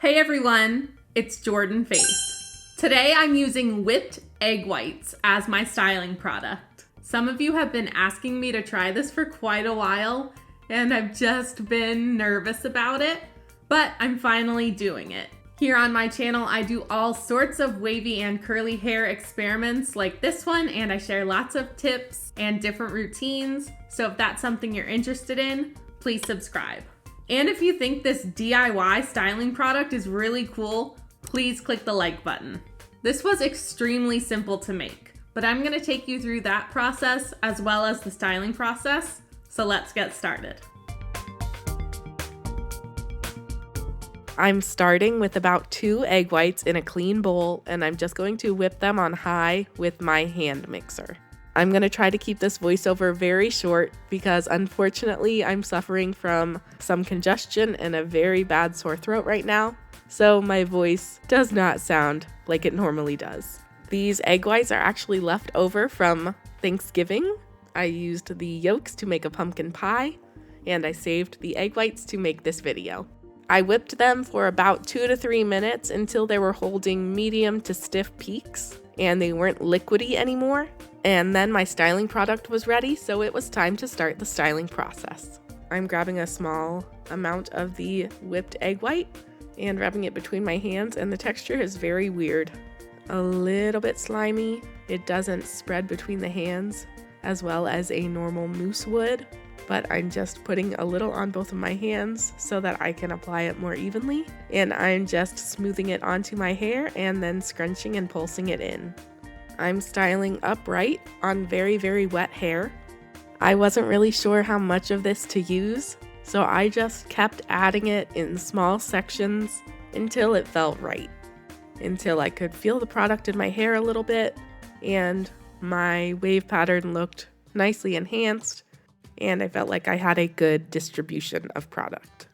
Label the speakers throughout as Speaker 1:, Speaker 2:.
Speaker 1: Hey everyone, it's Jordan Faith. Today I'm using whipped egg whites as my styling product. Some of you have been asking me to try this for quite a while, and I've just been nervous about it, but I'm finally doing it. Here on my channel, I do all sorts of wavy and curly hair experiments like this one, and I share lots of tips and different routines. So if that's something you're interested in, please subscribe. And if you think this DIY styling product is really cool, please click the like button. This was extremely simple to make, but I'm gonna take you through that process as well as the styling process. So let's get started.
Speaker 2: I'm starting with about 2 egg whites in a clean bowl, and I'm just going to whip them on high with my hand mixer. I'm going to try to keep this voiceover very short because unfortunately I'm suffering from some congestion and a very bad sore throat right now, so my voice does not sound like it normally does. These egg whites are actually left over from Thanksgiving. I used the yolks to make a pumpkin pie, and I saved the egg whites to make this video. I whipped them for about 2 to 3 minutes until they were holding medium to stiff peaks and they weren't liquidy anymore. And then my styling product was ready, so it was time to start the styling process. I'm grabbing a small amount of the whipped egg white and rubbing it between my hands, and the texture is very weird. A little bit slimy. It doesn't spread between the hands as well as a normal mousse would, but I'm just putting a little on both of my hands so that I can apply it more evenly. And I'm just smoothing it onto my hair and then scrunching and pulsing it in. I'm styling upright on very, very wet hair. I wasn't really sure how much of this to use, so I just kept adding it in small sections until it felt right. Until I could feel the product in my hair a little bit, and my wave pattern looked nicely enhanced, and I felt like I had a good distribution of product.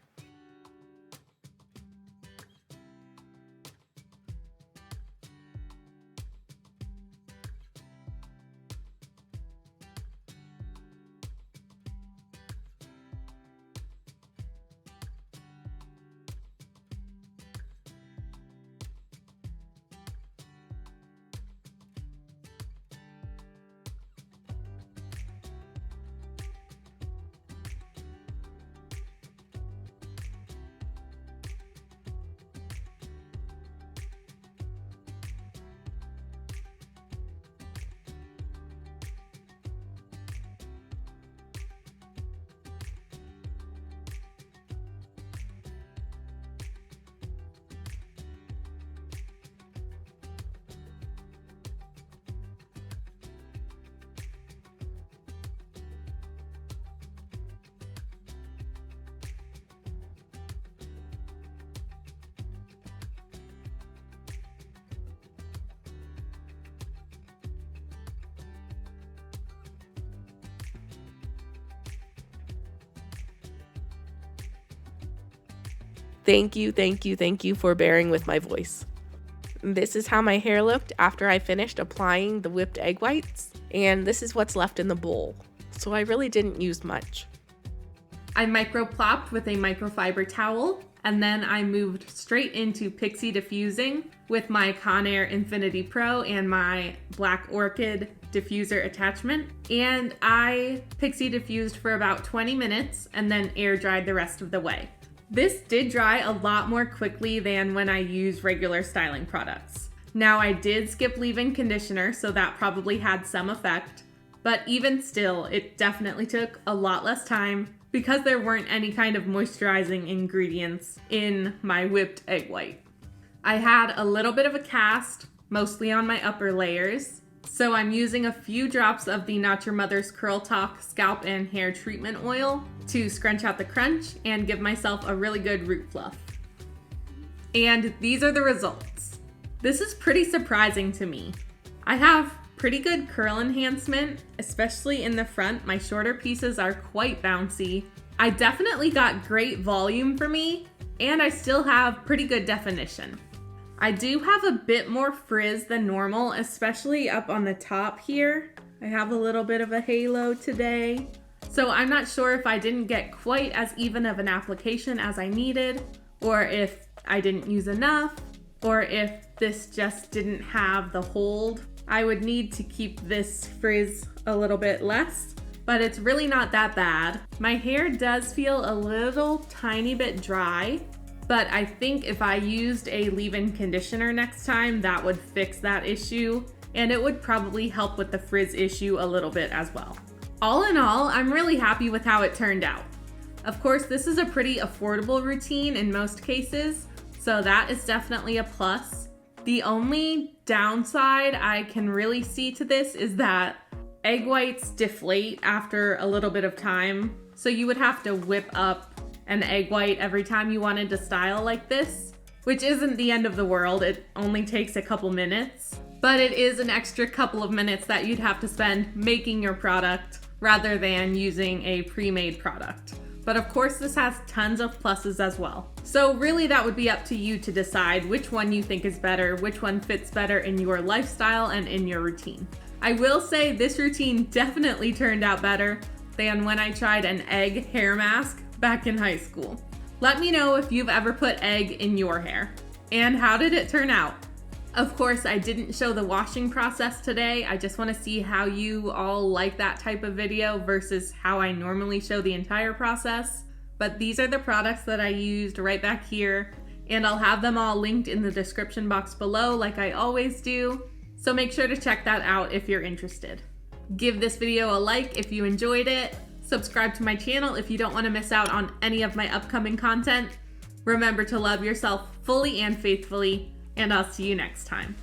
Speaker 2: Thank you for bearing with my voice. This is how my hair looked after I finished applying the whipped egg whites, and this is what's left in the bowl. So I really didn't use much.
Speaker 1: I microplopped with a microfiber towel, and then I moved straight into pixie diffusing with my Conair Infinity Pro and my Black Orchid diffuser attachment. And I pixie diffused for about 20 minutes and then air dried the rest of the way. This did dry a lot more quickly than when I use regular styling products. Now I did skip leave-in conditioner, so that probably had some effect, but even still, it definitely took a lot less time because there weren't any kind of moisturizing ingredients in my whipped egg white. I had a little bit of a cast, mostly on my upper layers, so I'm using a few drops of the Not Your Mother's Curl Talk Scalp and Hair Treatment Oil to scrunch out the crunch and give myself a really good root fluff. And these are the results. This is pretty surprising to me. I have pretty good curl enhancement, especially in the front. My shorter pieces are quite bouncy. I definitely got great volume for me, and I still have pretty good definition. I do have a bit more frizz than normal, especially up on the top here. I have a little bit of a halo today. So I'm not sure if I didn't get quite as even of an application as I needed, or if I didn't use enough, or if this just didn't have the hold. I would need to keep this frizz a little bit less, but it's really not that bad. My hair does feel a little tiny bit dry, but I think if I used a leave-in conditioner next time, that would fix that issue, and it would probably help with the frizz issue a little bit as well. All in all, I'm really happy with how it turned out. Of course, this is a pretty affordable routine in most cases, so that is definitely a plus. The only downside I can really see to this is that egg whites deflate after a little bit of time, so you would have to whip up an egg white every time you wanted to style like this, which isn't the end of the world. It only takes a couple minutes, but it is an extra couple of minutes that you'd have to spend making your product rather than using a pre-made product. But of course, this has tons of pluses as well. So really that would be up to you to decide which one you think is better, which one fits better in your lifestyle and in your routine. I will say this routine definitely turned out better than when I tried an egg hair mask back in high school. Let me know if you've ever put egg in your hair. And how did it turn out? Of course, I didn't show the washing process today. I just want to see how you all like that type of video versus how I normally show the entire process. But these are the products that I used right back here, and I'll have them all linked in the description box below like I always do. So make sure to check that out if you're interested. Give this video a like if you enjoyed it. Subscribe to my channel if you don't want to miss out on any of my upcoming content. Remember to love yourself fully and faithfully, and I'll see you next time.